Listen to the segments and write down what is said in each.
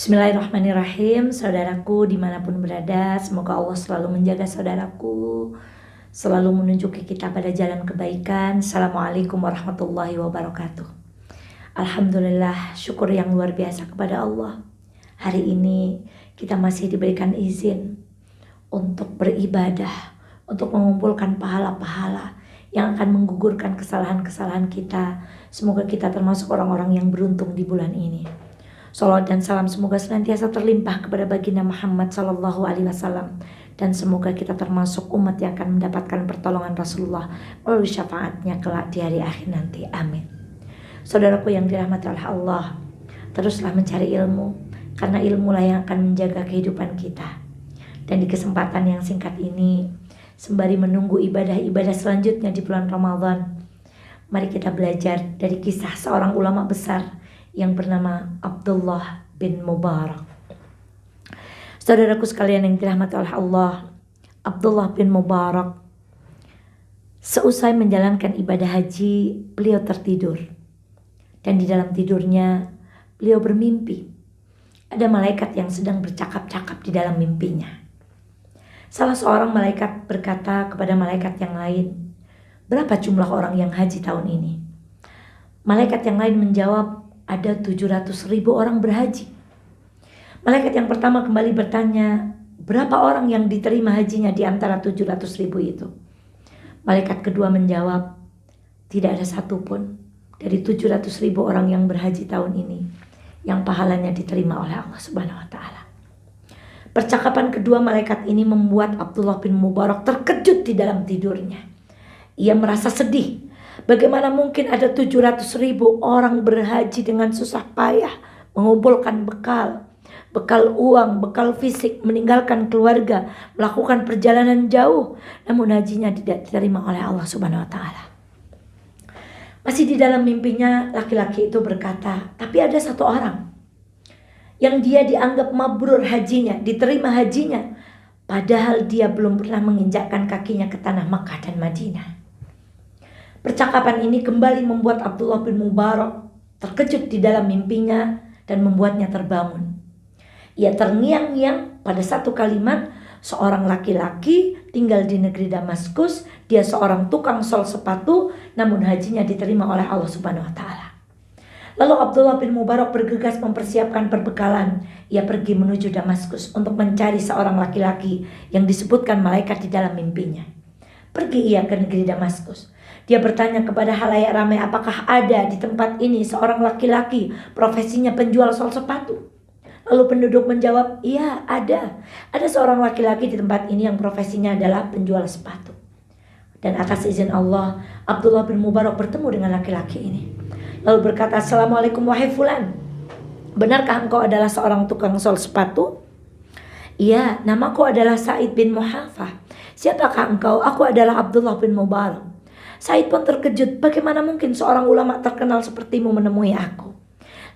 Bismillahirrahmanirrahim. Saudaraku dimanapun berada, semoga Allah selalu menjaga saudaraku, selalu menunjuki kita pada jalan kebaikan. Assalamualaikum warahmatullahi wabarakatuh. Alhamdulillah, syukur yang luar biasa kepada Allah. Hari ini kita masih diberikan izin untuk beribadah, untuk mengumpulkan pahala-pahala yang akan menggugurkan kesalahan-kesalahan kita. Semoga kita termasuk orang-orang yang beruntung di bulan ini. Salawat dan salam semoga senantiasa terlimpah kepada baginda Muhammad sallallahu alaihi wasallam, dan semoga kita termasuk umat yang akan mendapatkan pertolongan Rasulullah melalui syafaatnya kelak di hari akhir nanti. Amin. Saudaraku yang dirahmati oleh Allah, teruslah mencari ilmu, karena ilmulah yang akan menjaga kehidupan kita. Dan di kesempatan yang singkat ini, sembari menunggu ibadah-ibadah selanjutnya di bulan Ramadan, mari kita belajar dari kisah seorang ulama besar yang bernama Abdullah bin Mubarak. Saudaraku sekalian yang dirahmati oleh Allah, Abdullah bin Mubarak seusai menjalankan ibadah haji, beliau tertidur. Dan di dalam tidurnya beliau bermimpi ada malaikat yang sedang bercakap-cakap di dalam mimpinya. Salah seorang malaikat berkata kepada malaikat yang lain, "Berapa jumlah orang yang haji tahun ini?" Malaikat yang lain menjawab, "Ada 700.000 orang berhaji." Malaikat yang pertama kembali bertanya, "Berapa orang yang diterima hajinya di antara 700.000 itu?" Malaikat kedua menjawab, "Tidak ada satupun dari 700.000 orang yang berhaji tahun ini yang pahalanya diterima oleh Allah Subhanahu wa Ta'ala." Percakapan kedua malaikat ini membuat Abdullah bin Mubarak terkejut di dalam tidurnya. Ia merasa sedih. Bagaimana mungkin ada 700.000 orang berhaji dengan susah payah mengumpulkan bekal uang, bekal fisik, meninggalkan keluarga, melakukan perjalanan jauh, namun hajinya tidak diterima oleh Allah Subhanahu wa Ta'ala. Masih di dalam mimpinya, laki-laki itu berkata, "Tapi ada satu orang yang dia dianggap mabrur hajinya, diterima hajinya, padahal dia belum pernah menginjakkan kakinya ke tanah Makkah dan Madinah." Percakapan ini kembali membuat Abdullah bin Mubarak terkejut di dalam mimpinya dan membuatnya terbangun. Ia terngiang-ngiang pada satu kalimat, seorang laki-laki tinggal di negeri Damaskus, dia seorang tukang sol sepatu, namun hajinya diterima oleh Allah Subhanahu wa Ta'ala. Lalu Abdullah bin Mubarak bergegas mempersiapkan perbekalan. Ia pergi menuju Damaskus untuk mencari seorang laki-laki yang disebutkan malaikat di dalam mimpinya. Pergi ia ke negeri Damaskus. Dia bertanya kepada halayak ramai, apakah ada di tempat ini seorang laki-laki profesinya penjual sol sepatu? Lalu penduduk menjawab, "Iya, ada. Ada seorang laki-laki di tempat ini yang profesinya adalah penjual sepatu." Dan atas izin Allah, Abdullah bin Mubarak bertemu dengan laki-laki ini. Lalu berkata, "Assalamualaikum wahai fulan. Benarkah engkau adalah seorang tukang sol sepatu?" "Iya, namaku adalah Sa'id bin Muhafah." "Siapakah engkau?" "Aku adalah Abdullah bin Mubarak." Said pun terkejut, bagaimana mungkin seorang ulama terkenal sepertimu menemui aku?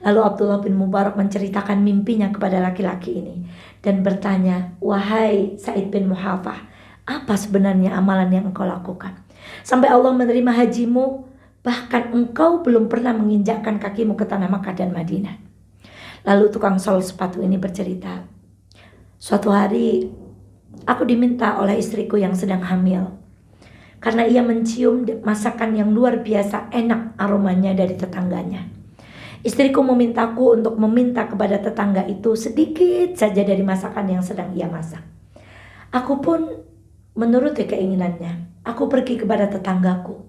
Lalu Abdullah bin Mubarak menceritakan mimpinya kepada laki-laki ini dan bertanya, "Wahai Sa'id bin Muhafah, apa sebenarnya amalan yang engkau lakukan sampai Allah menerima hajimu, bahkan engkau belum pernah menginjakkan kakimu ke tanah Makkah dan Madinah?" Lalu tukang sol sepatu ini bercerita, "Suatu hari aku diminta oleh istriku yang sedang hamil, karena ia mencium masakan yang luar biasa enak aromanya dari tetangganya. Istriku memintaku untuk meminta kepada tetangga itu sedikit saja dari masakan yang sedang ia masak. Aku pun menuruti keinginannya. Aku pergi kepada tetanggaku,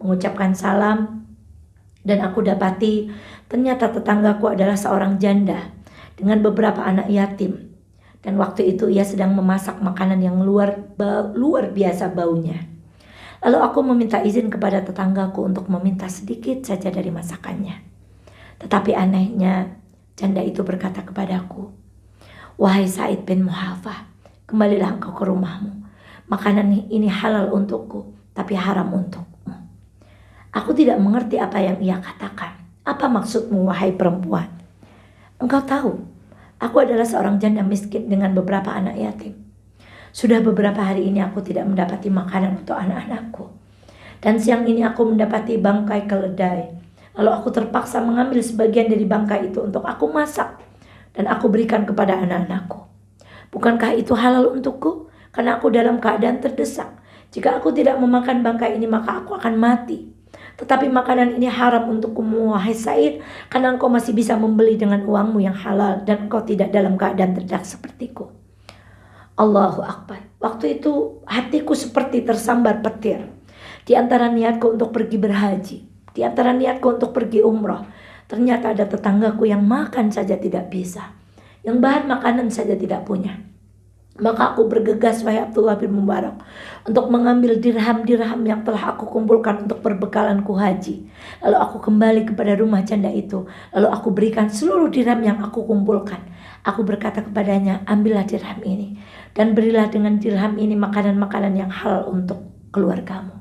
mengucapkan salam, dan aku dapati ternyata tetanggaku adalah seorang janda dengan beberapa anak yatim. Dan waktu itu ia sedang memasak makanan yang luar biasa baunya. Lalu aku meminta izin kepada tetanggaku untuk meminta sedikit saja dari masakannya. Tetapi anehnya, janda itu berkata kepadaku, 'Wahai Sa'id bin Muhafah, kembalilah engkau ke rumahmu. Makanan ini halal untukku, tapi haram untukmu.' Aku tidak mengerti apa yang ia katakan. 'Apa maksudmu, wahai perempuan? Engkau tahu, aku adalah seorang janda miskin dengan beberapa anak yatim. Sudah beberapa hari ini aku tidak mendapati makanan untuk anak-anakku. Dan siang ini aku mendapati bangkai keledai. Lalu aku terpaksa mengambil sebagian dari bangkai itu untuk aku masak. dan aku berikan kepada anak-anakku. Bukankah itu halal untukku? Karena aku dalam keadaan terdesak. Jika aku tidak memakan bangkai ini maka aku akan mati. Tetapi makanan ini haram untukku, wahai Said, karena engkau masih bisa membeli dengan uangmu yang halal dan engkau tidak dalam keadaan terdesak sepertiku. Allahu Akbar. Waktu itu hatiku seperti tersambar petir. Di antara niatku untuk pergi berhaji, di antara niatku untuk pergi umrah, ternyata ada tetanggaku yang makan saja tidak bisa, yang bahan makanan saja tidak punya. Maka aku bergegas, wahai Abdullah bin Mubarak, untuk mengambil dirham-dirham yang telah aku kumpulkan untuk perbekalanku haji. Lalu aku kembali kepada rumah janda itu. Lalu aku berikan seluruh dirham yang aku kumpulkan. Aku berkata kepadanya, ambillah dirham ini dan berilah dengan dirham ini makanan-makanan yang halal untuk keluargamu.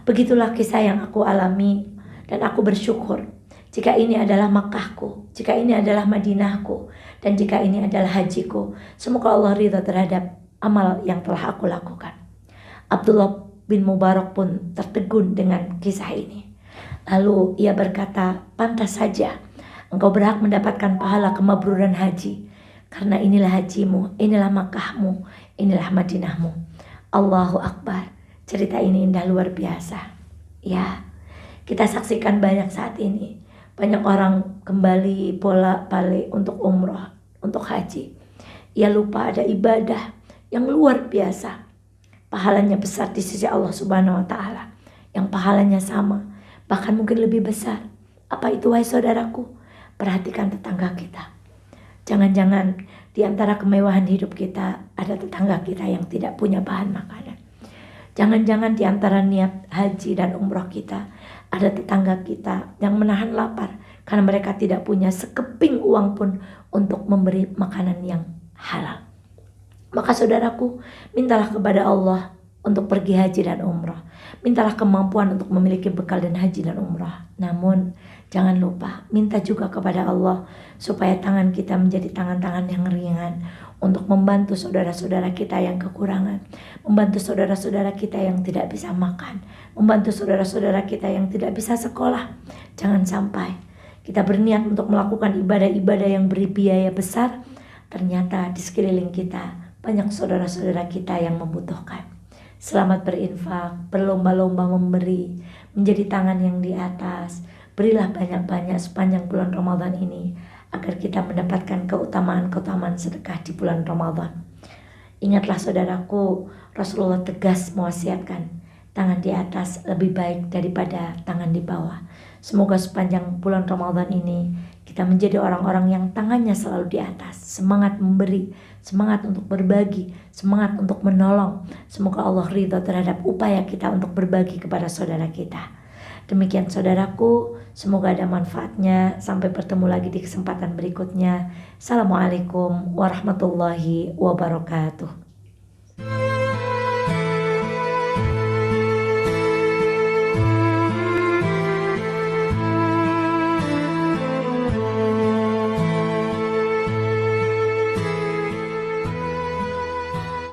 Begitulah kisah yang aku alami dan aku bersyukur. Jika ini adalah Makkahku, jika ini adalah Madinahku, dan jika ini adalah hajiku, semoga Allah ridha terhadap amal yang telah aku lakukan. Abdullah bin Mubarak pun tertegun dengan kisah ini. Lalu ia berkata, pantas saja engkau berhak mendapatkan pahala kemabruran haji, karena inilah hajimu, inilah Makkahmu, inilah Madinahmu. Allahu Akbar. Cerita ini indah luar biasa. Ya, kita saksikan banyak saat ini. Banyak orang kembali bolak-balik untuk umrah, untuk haji. Ia lupa ada ibadah yang luar biasa. Pahalanya besar di sisi Allah Subhanahu wa Ta'ala. Yang pahalanya sama, bahkan mungkin lebih besar. Apa itu, wahai saudaraku? Perhatikan tetangga kita. Jangan-jangan di antara kemewahan hidup kita ada tetangga kita yang tidak punya bahan makanan. Jangan-jangan di antara niat haji dan umrah kita ada tetangga kita yang menahan lapar karena mereka tidak punya sekeping uang pun untuk memberi makanan yang halal. Maka saudaraku, mintalah kepada Allah untuk pergi haji dan umrah. Mintalah kemampuan untuk memiliki bekal dan haji dan umrah. Namun jangan lupa minta juga kepada Allah supaya tangan kita menjadi tangan-tangan yang ringan untuk membantu saudara-saudara kita yang kekurangan, membantu saudara-saudara kita yang tidak bisa makan, membantu saudara-saudara kita yang tidak bisa sekolah. Jangan sampai kita berniat untuk melakukan ibadah-ibadah yang berbiaya besar, ternyata di sekeliling kita banyak saudara-saudara kita yang membutuhkan. Selamat berinfak, berlomba-lomba memberi, menjadi tangan yang di atas. Berilah banyak-banyak sepanjang bulan Ramadan ini, agar kita mendapatkan keutamaan-keutamaan sedekah di bulan Ramadan. Ingatlah saudaraku, Rasulullah tegas mewasiatkan, tangan di atas lebih baik daripada tangan di bawah. Semoga sepanjang bulan Ramadan ini kita menjadi orang-orang yang tangannya selalu di atas, semangat memberi, semangat untuk berbagi, semangat untuk menolong. Semoga Allah ridha terhadap upaya kita untuk berbagi kepada saudara kita. Demikian saudaraku, semoga ada manfaatnya. Sampai bertemu lagi di kesempatan berikutnya. Assalamualaikum warahmatullahi wabarakatuh.